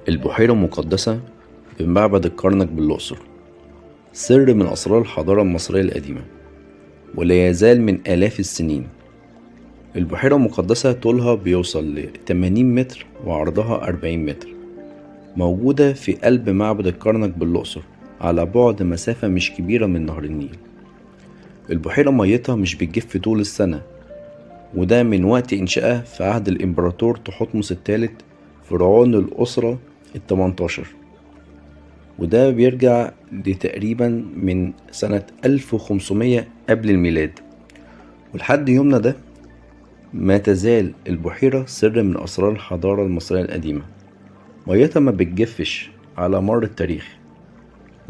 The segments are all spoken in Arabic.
البحيرة المقدسة بمعبد الكرنك بالأقصر، سر من أسرار الحضارة المصرية القديمة ولا يزال من آلاف السنين. البحيرة المقدسة طولها بيوصل ل 80 متر وعرضها 40 متر، موجودة في قلب معبد الكرنك بالأقصر على بعد مسافة مش كبيرة من نهر النيل. البحيرة ميتها مش بتجف طول السنة، وده من وقت إنشائها في عهد الإمبراطور تحتمس الثالث فرعون الأسرة ال18، وده بيرجع لتقريبا من سنة 1500 قبل الميلاد. ولحد يومنا ده ما تزال البحيرة سر من أسرار الحضارة المصرية القديمة. ميتها ما بتجفش على مر التاريخ،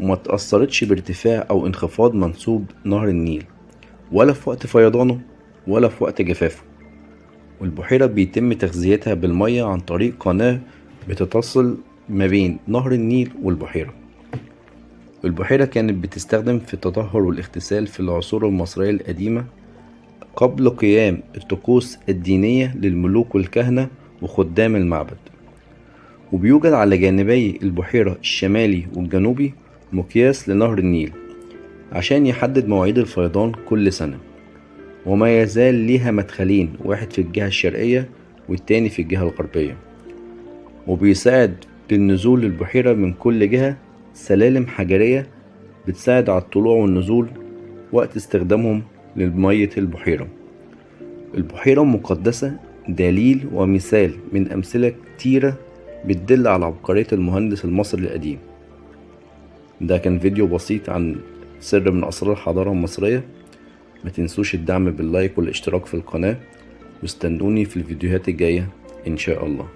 وما تأثرتش بارتفاع أو انخفاض منسوب نهر النيل، ولا في وقت فيضانه ولا في وقت جفافه. والبحيرة بيتم تغذيتها بالمية عن طريق قناة بتتصل ما بين نهر النيل والبحيرة. البحيرة كانت بتستخدم في التطهر والاغتسال في العصور المصرية القديمة قبل قيام الطقوس الدينية للملوك والكهنة وخدام المعبد. وبيوجد على جانبي البحيرة الشمالي والجنوبي مقياس لنهر النيل عشان يحدد مواعيد الفيضان كل سنة، وما يزال ليها مدخلين، واحد في الجهة الشرقية والتاني في الجهة الغربية، وبيساعد للنزول للبحيرة من كل جهة سلالم حجرية بتساعد على الطلوع والنزول وقت استخدامهم لمية البحيرة. البحيرة المقدسة دليل ومثال من أمثلة كتيرة بتدل على عبقرية المهندس المصري القديم. ده كان فيديو بسيط عن سر من أسرار الحضارة المصرية. ما تنسوش الدعم باللايك والاشتراك في القناة، واستنوني في الفيديوهات الجاية إن شاء الله.